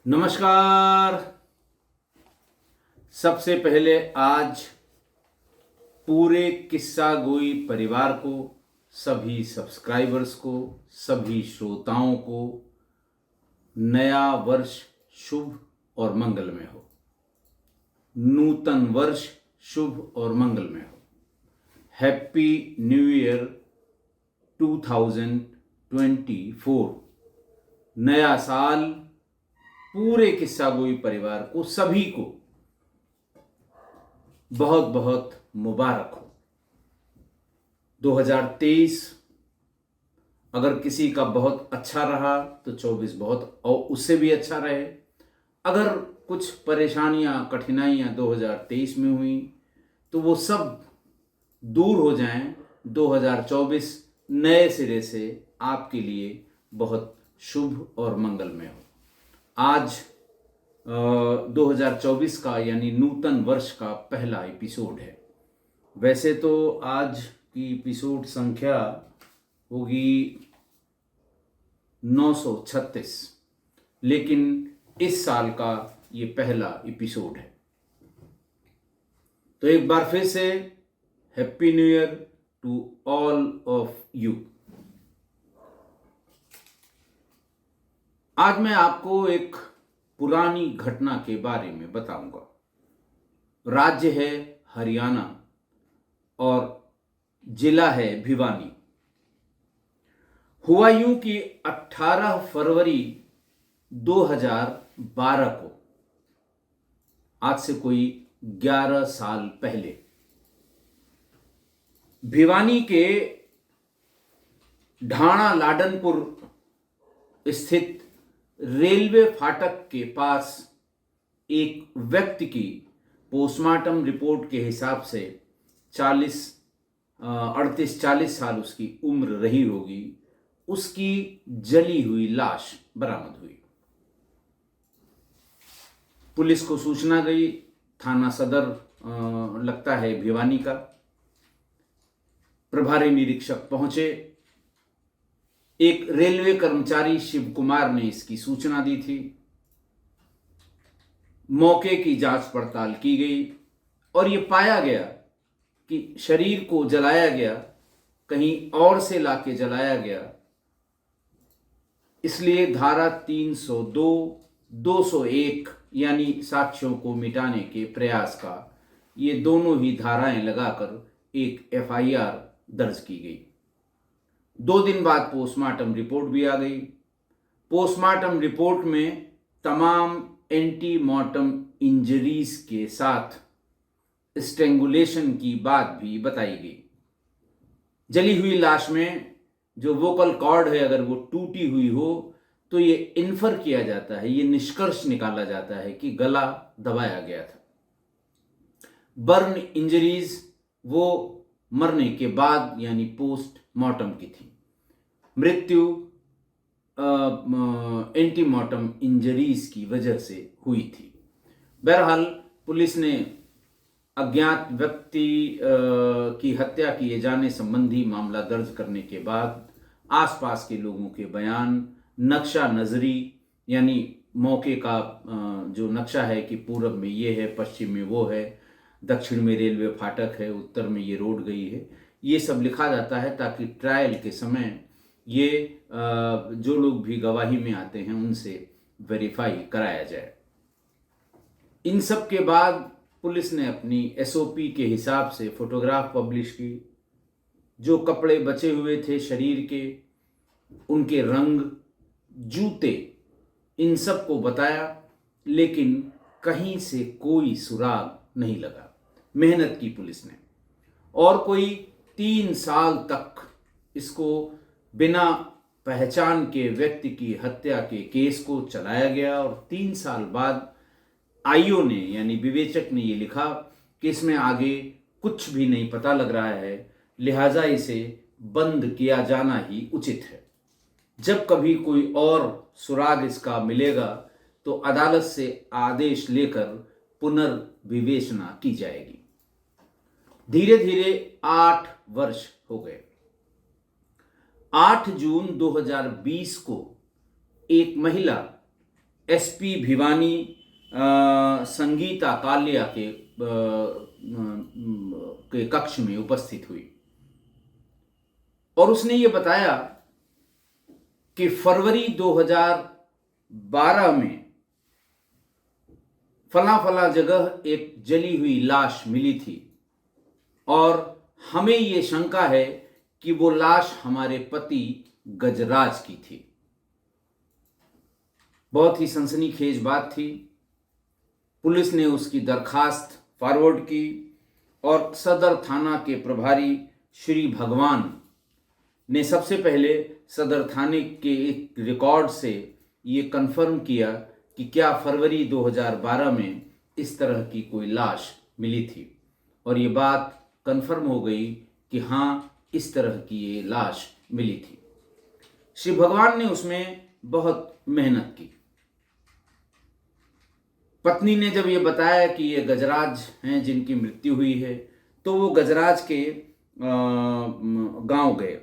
नमस्कार। सबसे पहले आज पूरे किस्सा गोई परिवार को, सभी सब्सक्राइबर्स को, सभी श्रोताओं को नया वर्ष शुभ और मंगलमय हो। नूतन वर्ष शुभ और मंगलमय हो। Happy new year 2024। नया साल पूरे किस्सा गोई परिवार को, सभी को बहुत बहुत मुबारक हो। 2023 अगर किसी का बहुत अच्छा रहा तो 24 बहुत और उससे भी अच्छा रहे। अगर कुछ परेशानियां, कठिनाइयां 2023 में हुई तो वो सब दूर हो जाएं। 2024 नए सिरे से आपके लिए बहुत शुभ और मंगलमय हो। आज 2024 का यानी नूतन वर्ष का पहला एपिसोड है। वैसे तो आज की एपिसोड संख्या होगी 936, लेकिन इस साल का ये पहला एपिसोड है। तो एक बार फिर से happy new year to all of you. आज मैं आपको एक पुरानी घटना के बारे में बताऊंगा। राज्य है हरियाणा और जिला है भिवानी। हुआ यूं कि 18 फरवरी 2012 को, आज से कोई 11 साल पहले, भिवानी के ढाणा लाडनपुर स्थित रेलवे फाटक के पास एक व्यक्ति की पोस्टमार्टम रिपोर्ट के हिसाब से 38-40 साल उसकी उम्र रही होगी, उसकी जली हुई लाश बरामद हुई। पुलिस को सूचना गई। थाना सदर लगता है भिवानी का। प्रभारी निरीक्षक पहुंचे। एक रेलवे कर्मचारी शिव कुमार ने इसकी सूचना दी थी। मौके की जांच पड़ताल की गई और यह पाया गया कि शरीर को जलाया गया, कहीं और से लाके जलाया गया। इसलिए धारा 302, 201 यानी साक्ष्यों को मिटाने के प्रयास का, ये दोनों ही धाराएं लगाकर एक एफआईआर दर्ज की गई। 2 दिन बाद पोस्टमार्टम रिपोर्ट भी आ गई। पोस्टमार्टम रिपोर्ट में तमाम एंटीमॉर्टम इंजरीज के साथ स्ट्रेंगुलेशन की बात भी बताई गई। जली हुई लाश में जो वोकल कॉर्ड है, अगर वो टूटी हुई हो तो ये इन्फर किया जाता है, ये निष्कर्ष निकाला जाता है कि गला दबाया गया था। बर्न इंजरीज वो मरने के बाद यानी पोस्ट मॉर्टम की थी। मृत्यु एंटीमॉर्टम इंजरीज की वजह से हुई थी। बहरहाल पुलिस ने अज्ञात व्यक्ति की हत्या किए जाने संबंधी मामला दर्ज करने के बाद आसपास के लोगों के बयान, नक्शा नजरी यानी मौके का जो नक्शा है कि पूरब में ये है, पश्चिम में वो है, दक्षिण में रेलवे फाटक है, उत्तर में ये रोड गई है, ये सब लिखा जाता है ताकि ट्रायल के समय ये जो लोग भी गवाही में आते हैं उनसे वेरीफाई कराया जाए। इन सब के बाद पुलिस ने अपनी एसओपी के हिसाब से फोटोग्राफ पब्लिश की। जो कपड़े बचे हुए थे शरीर के, उनके रंग, जूते, इन सब को बताया, लेकिन कहीं से कोई सुराग नहीं लगा। मेहनत की पुलिस ने और कोई 3 साल तक इसको बिना पहचान के व्यक्ति की हत्या के केस को चलाया गया। और 3 साल बाद आईओ ने यानी विवेचक ने ये लिखा कि इसमें आगे कुछ भी नहीं पता लग रहा है, लिहाजा इसे बंद किया जाना ही उचित है। जब कभी कोई और सुराग इसका मिलेगा तो अदालत से आदेश लेकर पुनर्विवेचना की जाएगी। धीरे धीरे 8 वर्ष हो गए। 8 जून 2020 को एक महिला एसपी भिवानी संगीता काल्या के कक्ष में उपस्थित हुई और उसने ये बताया कि फरवरी 2012 में फला फला जगह एक जली हुई लाश मिली थी और हमें ये शंका है कि वो लाश हमारे पति गजराज की थी। बहुत ही सनसनीखेज बात थी। पुलिस ने उसकी दरखास्त फॉरवर्ड की और सदर थाना के प्रभारी श्री भगवान ने सबसे पहले सदर थाने के एक रिकॉर्ड से ये कन्फर्म किया कि क्या फरवरी 2012 में इस तरह की कोई लाश मिली थी और ये बात कन्फर्म हो गई कि हाँ, इस तरह की ये लाश मिली थी। श्री भगवान ने उसमें बहुत मेहनत की। पत्नी ने जब ये बताया कि ये गजराज हैं जिनकी मृत्यु हुई है, तो वो गजराज के गांव गए।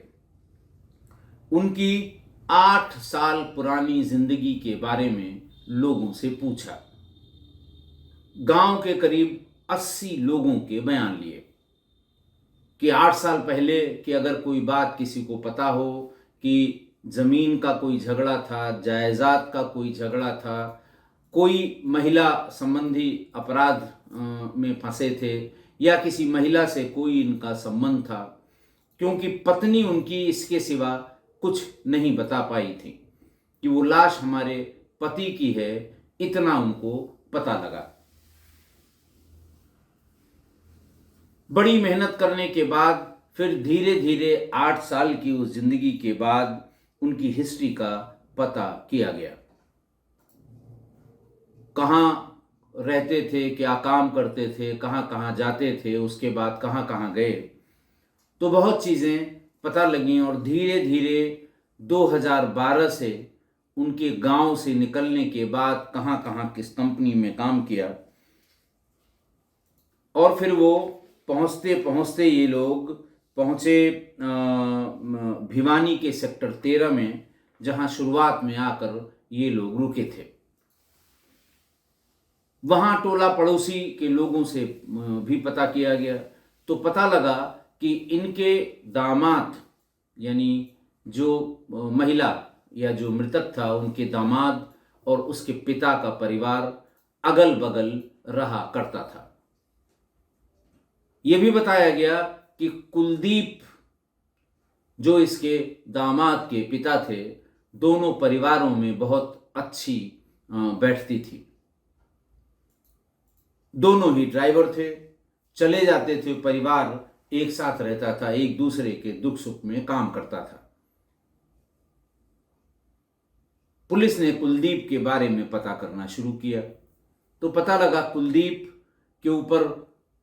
उनकी 8 साल पुरानी जिंदगी के बारे में लोगों से पूछा। गांव के करीब 80 लोगों के बयान लिए कि 8 साल पहले कि अगर कोई बात किसी को पता हो कि जमीन का कोई झगड़ा था, जायदाद का कोई झगड़ा था, कोई महिला संबंधी अपराध में फंसे थे या किसी महिला से कोई इनका संबंध था, क्योंकि पत्नी उनकी इसके सिवा कुछ नहीं बता पाई थी कि वो लाश हमारे पति की है, इतना उनको पता लगा। बड़ी मेहनत करने के बाद फिर धीरे धीरे 8 साल की उस जिंदगी के बाद उनकी हिस्ट्री का पता किया गया। कहाँ रहते थे, क्या काम करते थे, कहाँ कहाँ जाते थे, उसके बाद कहाँ कहाँ गए, तो बहुत चीज़ें पता लगी और धीरे धीरे 2012 से उनके गांव से निकलने के बाद कहाँ कहाँ किस कंपनी में काम किया और फिर वो पहुँचते पहुँचते ये लोग पहुँचे भिवानी के सेक्टर 13 में, जहाँ शुरुआत में आकर ये लोग रुके थे। वहाँ टोला पड़ोसी के लोगों से भी पता किया गया तो पता लगा कि इनके दामाद यानी जो महिला या जो मृतक था उनके दामाद और उसके पिता का परिवार अगल बगल रहा करता था। यह भी बताया गया कि कुलदीप जो इसके दामाद के पिता थे, दोनों परिवारों में बहुत अच्छी बैठती थी। दोनों ही ड्राइवर थे, चले जाते थे, परिवार एक साथ रहता था, एक दूसरे के दुख सुख में काम करता था। पुलिस ने कुलदीप के बारे में पता करना शुरू किया तो पता लगा कुलदीप के ऊपर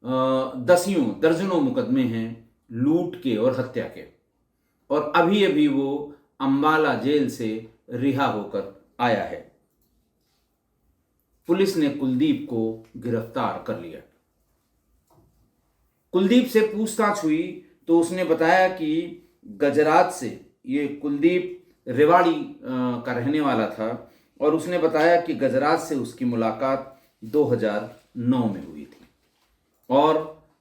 दर्जनों मुकदमे हैं लूट के और हत्या के, और अभी अभी वो अंबाला जेल से रिहा होकर आया है। पुलिस ने कुलदीप को गिरफ्तार कर लिया। कुलदीप से पूछताछ हुई तो उसने बताया कि गजराज से, ये कुलदीप रेवाड़ी का रहने वाला था, और उसने बताया कि गजराज से उसकी मुलाकात 2009 में हुई थी और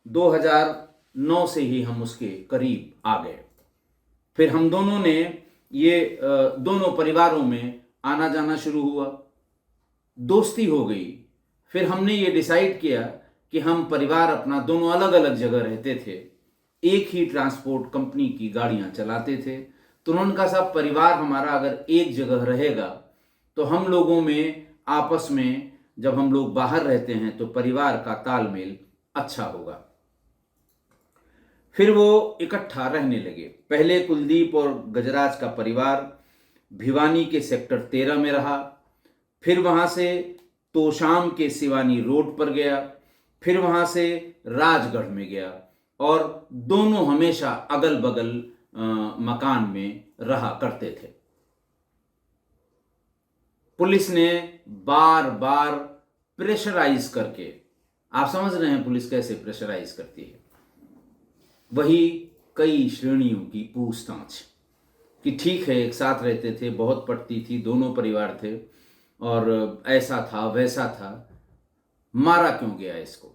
2009 से ही हम उसके करीब आ गए। फिर हम दोनों ने ये दोनों परिवारों में आना जाना शुरू हुआ, दोस्ती हो गई। फिर हमने ये डिसाइड किया कि हम परिवार अपना दोनों अलग अलग जगह रहते थे, एक ही ट्रांसपोर्ट कंपनी की गाड़ियां चलाते थे, तो उन्होंने कहा साहब परिवार हमारा अगर एक जगह रहेगा तो हम लोगों में आपस में जब हम लोग बाहर रहते हैं तो परिवार का तालमेल अच्छा होगा। फिर वो इकट्ठा रहने लगे। पहले कुलदीप और गजराज का परिवार भिवानी के सेक्टर 13 में रहा, फिर वहां से तोशाम के सिवानी रोड पर गया, फिर वहां से राजगढ़ में गया, और दोनों हमेशा अगल बगल मकान में रहा करते थे। पुलिस ने बार बार प्रेशराइज करके, आप समझ रहे हैं पुलिस कैसे प्रेशराइज करती है, वही कई श्रेणियों की पूछताछ कि ठीक है एक साथ रहते थे, बहुत पटती थी, दोनों परिवार थे, और ऐसा था वैसा था, मारा क्यों गया इसको?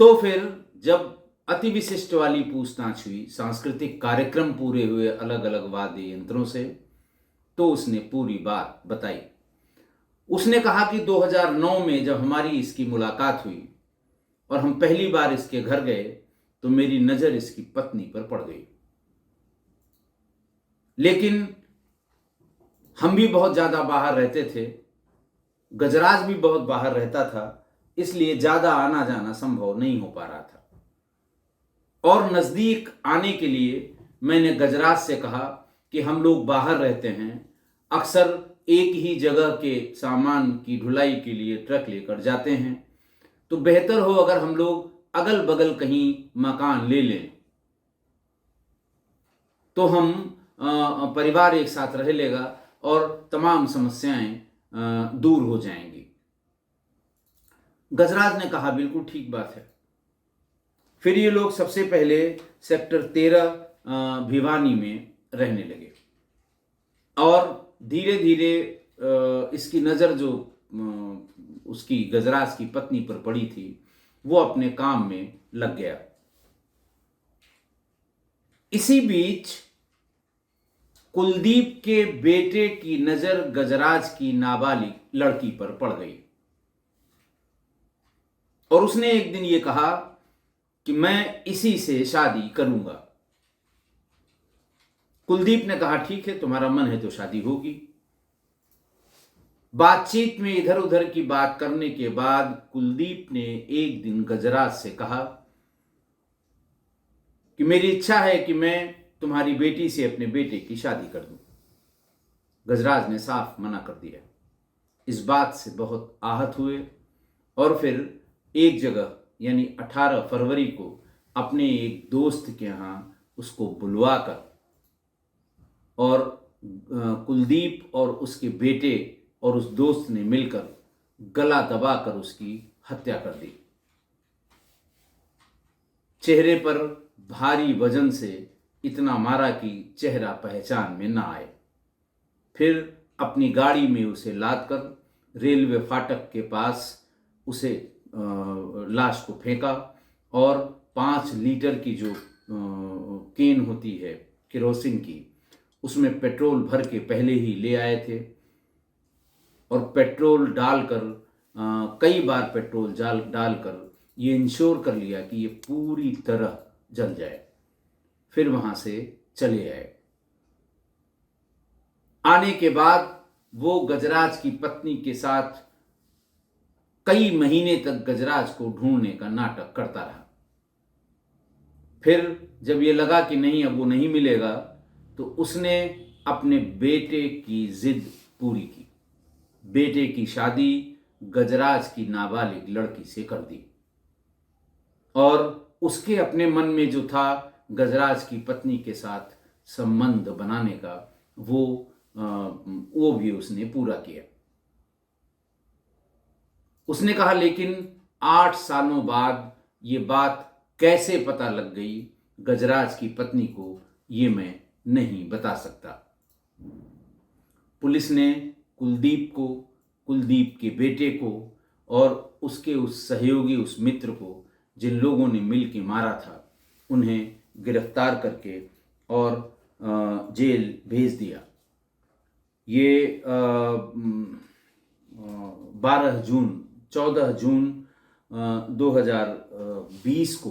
तो फिर जब अति विशिष्ट वाली पूछताछ हुई, सांस्कृतिक कार्यक्रम पूरे हुए अलग अलग वाद्य यंत्रों से, तो उसने पूरी बात बताई। उसने कहा कि 2009 में जब हमारी इसकी मुलाकात हुई और हम पहली बार इसके घर गए तो मेरी नजर इसकी पत्नी पर पड़ गई, लेकिन हम भी बहुत ज्यादा बाहर रहते थे, गजराज भी बहुत बाहर रहता था, इसलिए ज्यादा आना जाना संभव नहीं हो पा रहा था। और नजदीक आने के लिए मैंने गजराज से कहा कि हम लोग बाहर रहते हैं, अक्सर एक ही जगह के सामान की ढुलाई के लिए ट्रक लेकर जाते हैं, तो बेहतर हो अगर हम लोग अगल बगल कहीं मकान ले लें, तो हम परिवार एक साथ रह लेगा और तमाम समस्याएं दूर हो जाएंगी। गजराज ने कहा बिल्कुल ठीक बात है। फिर ये लोग सबसे पहले सेक्टर 13 भिवानी में रहने लगे और धीरे धीरे इसकी नज़र जो उसकी गजराज की पत्नी पर पड़ी थी, वो अपने काम में लग गया। इसी बीच कुलदीप के बेटे की नजर गजराज की नाबालिग लड़की पर पड़ गई और उसने एक दिन ये कहा कि मैं इसी से शादी करूंगा। कुलदीप ने कहा ठीक है, तुम्हारा मन है तो शादी होगी। बातचीत में इधर उधर की बात करने के बाद कुलदीप ने एक दिन गजराज से कहा कि मेरी इच्छा है कि मैं तुम्हारी बेटी से अपने बेटे की शादी कर दूं। गजराज ने साफ मना कर दिया। इस बात से बहुत आहत हुए और फिर एक जगह यानी 18 फरवरी को अपने एक दोस्त के यहाँ उसको बुलवाकर और कुलदीप और उसके बेटे और उस दोस्त ने मिलकर गला दबाकर उसकी हत्या कर दी। चेहरे पर भारी वजन से इतना मारा कि चेहरा पहचान में ना आए। फिर अपनी गाड़ी में उसे लादकर रेलवे फाटक के पास उसे लाश को फेंका और 5 लीटर की जो केन होती है केरोसिन की, उसमें पेट्रोल भर के पहले ही ले आए थे और पेट्रोल डालकर कई बार पेट्रोल डालकर ये इंश्योर कर लिया कि ये पूरी तरह जल जाए। फिर वहां से चले आए। आने के बाद वो गजराज की पत्नी के साथ कई महीने तक गजराज को ढूंढने का नाटक करता रहा। फिर जब ये लगा कि नहीं अब वो नहीं मिलेगा, तो उसने अपने बेटे की जिद पूरी की। बेटे की शादी गजराज की नाबालिग लड़की से कर दी और उसके अपने मन में जो था गजराज की पत्नी के साथ संबंध बनाने का, वो भी उसने पूरा किया। उसने कहा लेकिन 8 सालों बाद ये बात कैसे पता लग गई गजराज की पत्नी को, ये मैं नहीं बता सकता। पुलिस ने कुलदीप को, कुलदीप के बेटे को और उसके उस सहयोगी, उस मित्र को जिन लोगों ने मिल के मारा था, उन्हें गिरफ्तार करके और जेल भेज दिया। ये 14 जून 2020 को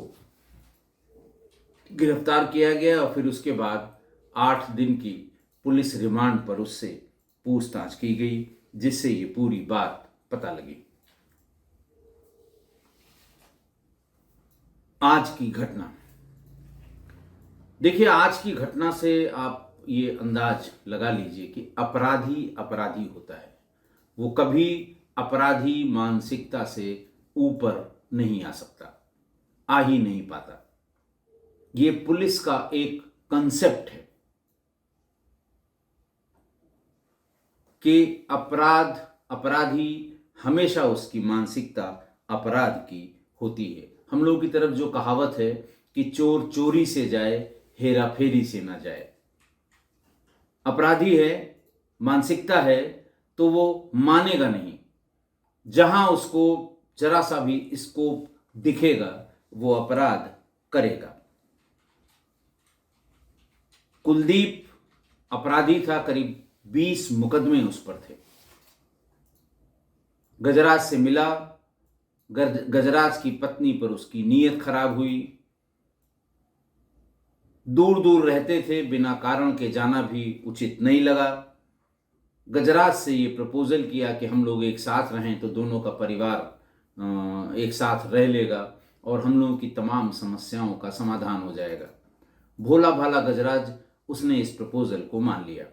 गिरफ्तार किया गया और फिर उसके बाद 8 दिन की पुलिस रिमांड पर उससे पूछताछ की गई, जिससे ये पूरी बात पता लगी। आज की घटना देखिए, आज की घटना से आप ये अंदाज लगा लीजिए कि अपराधी अपराधी होता है, वो कभी अपराधी मानसिकता से ऊपर नहीं आ सकता, आ ही नहीं पाता। ये पुलिस का एक कंसेप्ट है कि अपराधी हमेशा उसकी मानसिकता अपराध की होती है। हम लोगों की तरफ जो कहावत है कि चोर चोरी से जाए, हेरा फेरी से ना जाए, अपराधी है, मानसिकता है, तो वो मानेगा नहीं। जहां उसको जरा सा भी स्कोप दिखेगा वो अपराध करेगा। कुलदीप अपराधी था, करीब 20 मुकदमे उस पर थे। गजराज से मिला, गजराज की पत्नी पर उसकी नीयत खराब हुई। दूर दूर रहते थे, बिना कारण के जाना भी उचित नहीं लगा। गजराज से ये प्रपोजल किया कि हम लोग एक साथ रहें तो दोनों का परिवार एक साथ रह लेगा और हम लोगों की तमाम समस्याओं का समाधान हो जाएगा। भोला भाला गजराज उसने इस प्रपोजल को मान लिया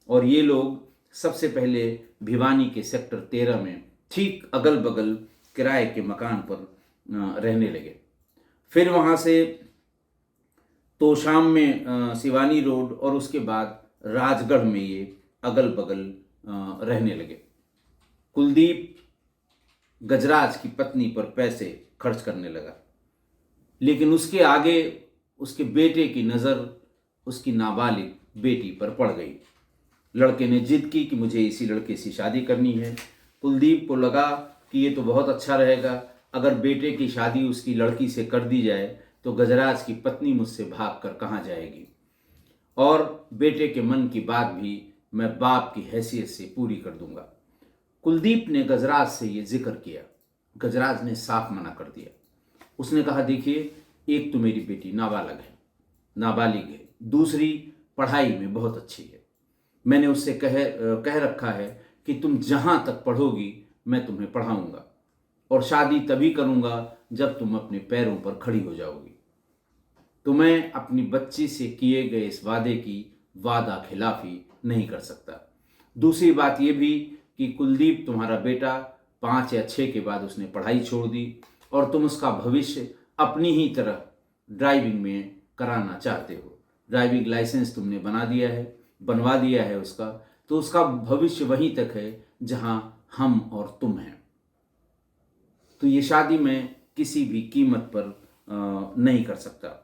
और ये लोग सबसे पहले भिवानी के सेक्टर 13 में ठीक अगल बगल किराए के मकान पर रहने लगे। फिर वहाँ से तोशाम में सिवानी रोड और उसके बाद राजगढ़ में ये अगल बगल रहने लगे। कुलदीप गजराज की पत्नी पर पैसे खर्च करने लगा, लेकिन उसके आगे उसके बेटे की नज़र उसकी नाबालिग बेटी पर पड़ गई। लड़के ने जिद की कि मुझे इसी लड़के से शादी करनी है। कुलदीप को लगा कि ये तो बहुत अच्छा रहेगा, अगर बेटे की शादी उसकी लड़की से कर दी जाए तो गजराज की पत्नी मुझसे भागकर कहाँ जाएगी, और बेटे के मन की बात भी मैं बाप की हैसियत से पूरी कर दूंगा। कुलदीप ने गजराज से ये जिक्र किया। गजराज ने साफ मना कर दिया। उसने कहा, देखिए, एक तो मेरी बेटी नाबालिग है, दूसरी पढ़ाई में बहुत अच्छी है। मैंने उससे कह रखा है कि तुम जहाँ तक पढ़ोगी मैं तुम्हें पढ़ाऊंगा और शादी तभी करूंगा जब तुम अपने पैरों पर खड़ी हो जाओगी। तो मैं अपनी बच्ची से किए गए इस वादे की वादा खिलाफी नहीं कर सकता। दूसरी बात यह भी कि कुलदीप तुम्हारा बेटा 5 या 6 के बाद उसने पढ़ाई छोड़ दी और तुम उसका भविष्य अपनी ही तरह ड्राइविंग में कराना चाहते हो। ड्राइविंग लाइसेंस तुमने बनवा दिया है उसका, तो उसका भविष्य वहीं तक है जहां हम और तुम हैं। तो ये शादी मैं किसी भी कीमत पर नहीं कर सकता।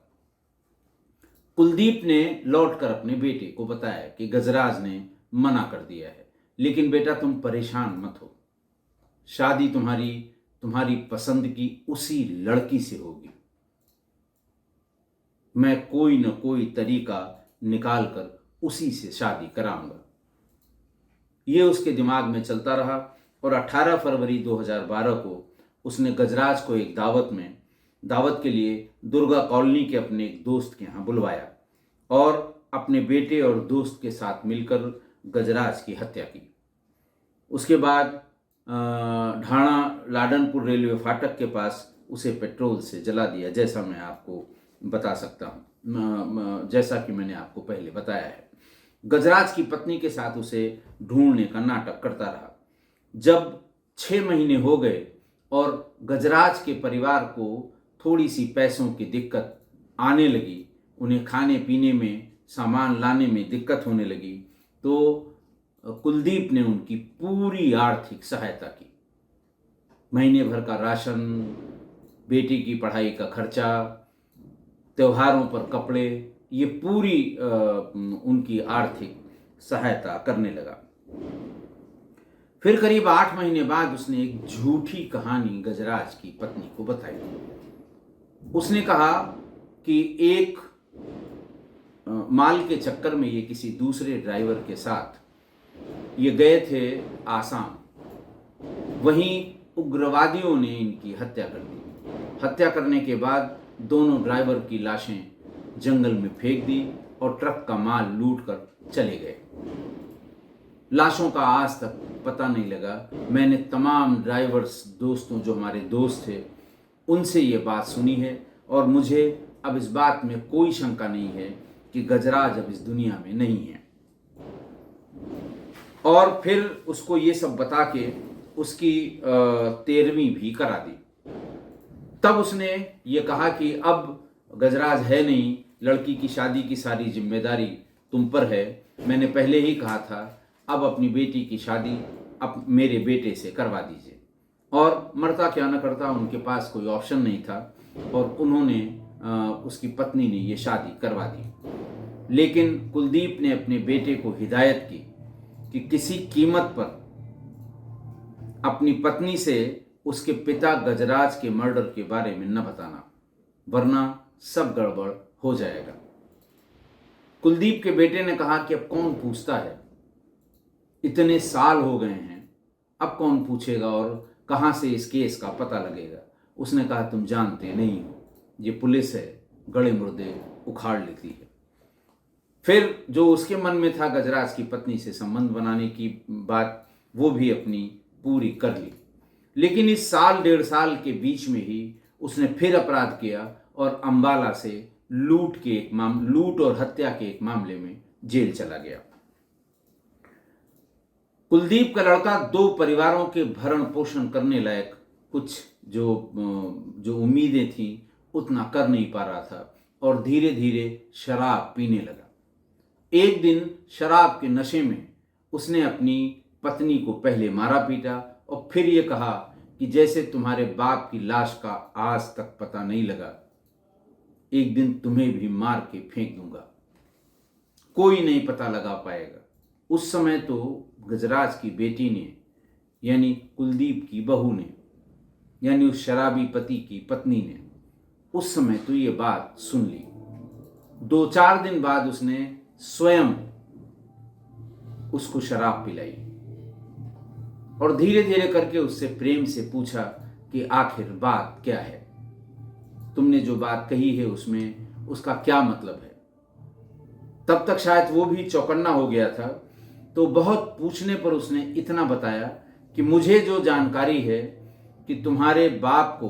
कुलदीप ने लौटकर अपने बेटे को बताया कि गजराज ने मना कर दिया है, लेकिन बेटा तुम परेशान मत हो, शादी तुम्हारी पसंद की उसी लड़की से होगी। मैं कोई न कोई तरीका निकाल कर उसी से शादी कराऊंगा। ये उसके दिमाग में चलता रहा और 18 फरवरी 2012 को उसने गजराज को एक दावत के लिए दुर्गा कॉलोनी के अपने एक दोस्त के यहाँ बुलवाया और अपने बेटे और दोस्त के साथ मिलकर गजराज की हत्या की। उसके बाद ढाणा लाडनपुर रेलवे फाटक के पास उसे पेट्रोल से जला दिया, जैसा मैं आपको बता सकता हूँ, जैसा कि मैंने आपको पहले बताया है। गजराज की पत्नी के साथ उसे ढूंढने का नाटक करता रहा। जब 6 महीने हो गए और गजराज के परिवार को थोड़ी सी पैसों की दिक्कत आने लगी, उन्हें खाने पीने में, सामान लाने में दिक्कत होने लगी, तो कुलदीप ने उनकी पूरी आर्थिक सहायता की। महीने भर का राशन, बेटी की पढ़ाई का खर्चा, त्योहारों पर कपड़े, ये पूरी उनकी आर्थिक सहायता करने लगा। फिर करीब 8 महीने बाद उसने एक झूठी कहानी गजराज की पत्नी को बताई। उसने कहा कि एक माल के चक्कर में ये किसी दूसरे ड्राइवर के साथ ये गए थे आसाम। वहीं उग्रवादियों ने इनकी हत्या कर दी। हत्या करने के बाद दोनों ड्राइवर की लाशें जंगल में फेंक दी और ट्रक का माल लूट कर चले गए। लाशों का आज तक पता नहीं लगा। मैंने तमाम ड्राइवर्स दोस्तों, जो हमारे दोस्त थे, उनसे ये बात सुनी है और मुझे अब इस बात में कोई शंका नहीं है कि गजराज अब इस दुनिया में नहीं है। और फिर उसको ये सब बता के उसकी 13वीं भी करा दी। तब उसने ये कहा कि अब गजराज है नहीं, लड़की की शादी की सारी जिम्मेदारी तुम पर है। मैंने पहले ही कहा था, अब अपनी बेटी की शादी अब मेरे बेटे से करवा दीजिए। और मरता क्या न करता, उनके पास कोई ऑप्शन नहीं था और उन्होंने उसकी पत्नी ने ये शादी करवा दी। लेकिन कुलदीप ने अपने बेटे को हिदायत की कि किसी कीमत पर अपनी पत्नी से उसके पिता गजराज के मर्डर के बारे में न बताना, वरना सब गड़बड़ हो जाएगा। कुलदीप के बेटे ने कहा कि अब कौन पूछता है, इतने साल हो गए हैं, अब कौन पूछेगा और कहां से इस केस का पता लगेगा। उसने कहा, तुम जानते नहीं हो, ये पुलिस है, गड़े मुर्दे उखाड़ लेती है। फिर जो उसके मन में था गजराज की पत्नी से संबंध बनाने की बात, वो भी अपनी पूरी कर ली। लेकिन इस साल 1.5 साल के बीच में ही उसने फिर अपराध किया और अंबाला से लूट और हत्या के एक मामले में जेल चला गया। कुलदीप का लड़का 2 परिवारों के भरण पोषण करने लायक कुछ जो उम्मीदें थी उतना कर नहीं पा रहा था और धीरे धीरे शराब पीने लगा। एक दिन शराब के नशे में उसने अपनी पत्नी को पहले मारा पीटा और फिर ये कहा कि जैसे तुम्हारे बाप की लाश का आज तक पता नहीं लगा, एक दिन तुम्हें भी मार के फेंक दूंगा, कोई नहीं पता लगा पाएगा। उस समय तो गजराज की बेटी ने, यानी कुलदीप की बहू ने, यानी उस शराबी पति की पत्नी ने उस समय तो ये बात सुन ली। 2-4 दिन बाद उसने स्वयं उसको शराब पिलाई और धीरे धीरे करके उससे प्रेम से पूछा कि आखिर बात क्या है, तुमने जो बात कही है उसमें उसका क्या मतलब है। तब तक शायद वो भी चौकन्ना हो गया था, तो बहुत पूछने पर उसने इतना बताया कि मुझे जो जानकारी है कि तुम्हारे बाप को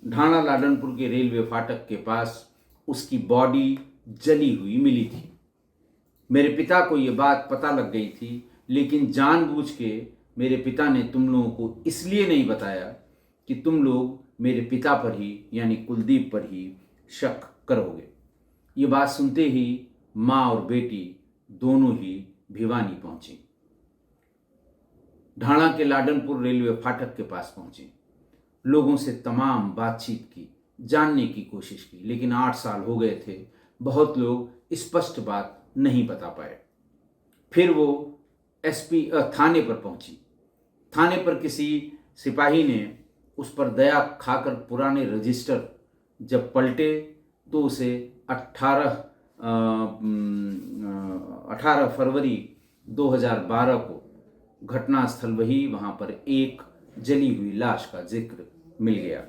ढाणा लाडनपुर के रेलवे फाटक के पास उसकी बॉडी जली हुई मिली थी। मेरे पिता को ये बात पता लग गई थी, लेकिन जानबूझ के मेरे पिता ने तुम लोगों को इसलिए नहीं बताया कि तुम लोग मेरे पिता पर ही, यानी कुलदीप पर ही शक करोगे। ये बात सुनते ही माँ और बेटी दोनों ही भिवानी पहुंची, ढाणा के लाडनपुर रेलवे फाटक के पास पहुंची। लोगों से तमाम बातचीत की, जानने की कोशिश की, लेकिन 8 साल हो गए थे, बहुत लोग स्पष्ट बात नहीं बता पाए। फिर वो एसपी थाने पर पहुंची। थाने पर किसी सिपाही ने उस पर दया खाकर पुराने रजिस्टर जब पलटे तो उसे 18 फरवरी 2012 को घटनास्थल वहां पर एक जली हुई लाश का जिक्र मिल गया।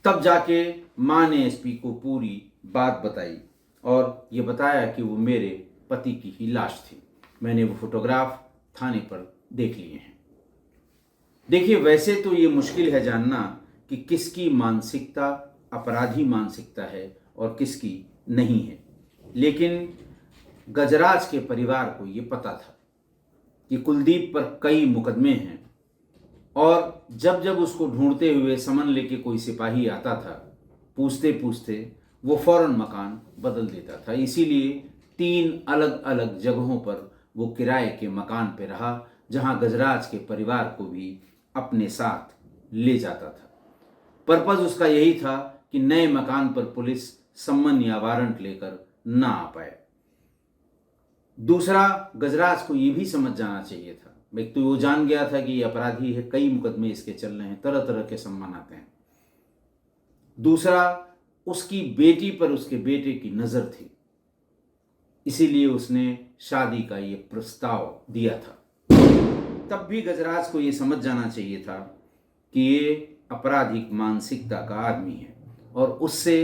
तब जाके मां ने एसपी को पूरी बात बताई और ये बताया कि वो मेरे पति की ही लाश थी। मैंने वो फोटोग्राफ थाने पर देख लिए हैं। देखिए, वैसे तो ये मुश्किल है जानना कि किसकी मानसिकता अपराधी मानसिकता है और किसकी नहीं है, लेकिन गजराज के परिवार को ये पता था कि कुलदीप पर कई मुकदमे हैं और जब जब उसको ढूंढते हुए समन लेके कोई सिपाही आता था, पूछते पूछते वो फौरन मकान बदल देता था। इसीलिए 3 अलग अलग जगहों पर वो किराए के मकान पे रहा, जहां गजराज के परिवार को भी अपने साथ ले जाता था। पर्पज उसका यही था कि नए मकान पर पुलिस सम्मन या वारंट लेकर ना आ पाए। दूसरा, गजराज को ये भी समझ जाना चाहिए था, एक तो वो जान गया था कि ये अपराधी है, कई मुकदमे इसके चल रहे हैं, तरह तरह के सम्मान आते हैं। दूसरा, उसकी बेटी पर उसके बेटे की नजर थी, इसीलिए उसने शादी का ये प्रस्ताव दिया था। तब भी गजराज को ये समझ जाना चाहिए था कि ये आपराधिक मानसिकता का आदमी है और उससे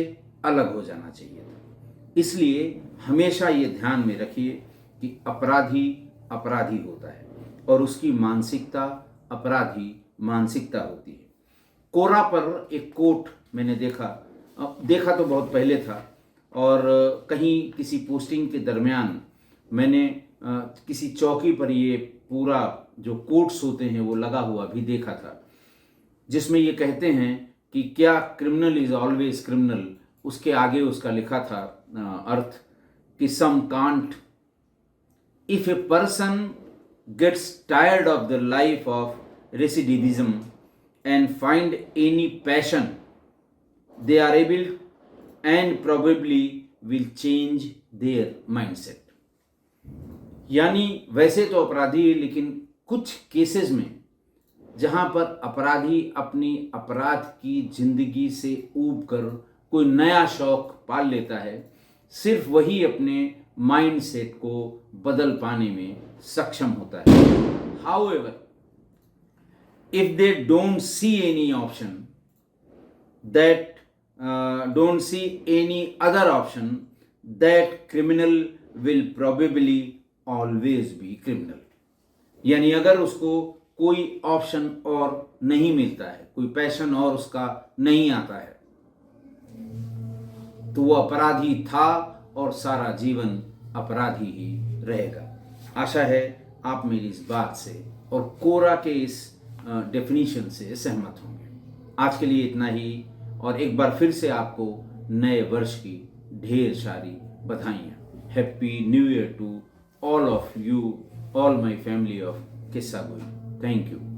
अलग हो जाना चाहिए था। इसलिए हमेशा ये ध्यान में रखिए कि अपराधी अपराधी होता है और उसकी मानसिकता अपराधी मानसिकता होती है। कोरा पर एक कोट मैंने देखा तो बहुत पहले था और कहीं किसी पोस्टिंग के दरमियान मैंने किसी चौकी पर ये पूरा जो कोट्स होते हैं वो लगा हुआ भी देखा था, जिसमें ये कहते हैं कि क्या क्रिमिनल इज ऑलवेज क्रिमिनल, उसके आगे उसका लिखा था अर्थ कि सम कांट, if a person gets tired of the life of recidivism and find any passion, they are able and probably will change their mindset. यानी वैसे तो अपराधी है, लेकिन कुछ केसेस में जहां पर अपराधी अपनी अपराध की जिंदगी से ऊब कर कोई नया शौक पाल लेता है, सिर्फ वही अपने माइंडसेट को बदल पाने में सक्षम होता है. However, if they don't see any option, don't see any other option, that criminal will probably always be criminal. यानी अगर उसको कोई ऑप्शन और नहीं मिलता है, कोई पैशन और उसका नहीं आता है, तो वो अपराधी था और सारा जीवन अपराधी ही रहेगा. आशा है आप मेरी इस बात से और कोरा के इस डेफिनेशन से सहमत होंगे. आज के लिए इतना ही, और एक बार फिर से आपको नए वर्ष की ढेर सारी बधाइयाँ. Happy new year to all of you, all my family of Kissa Goi. Thank you.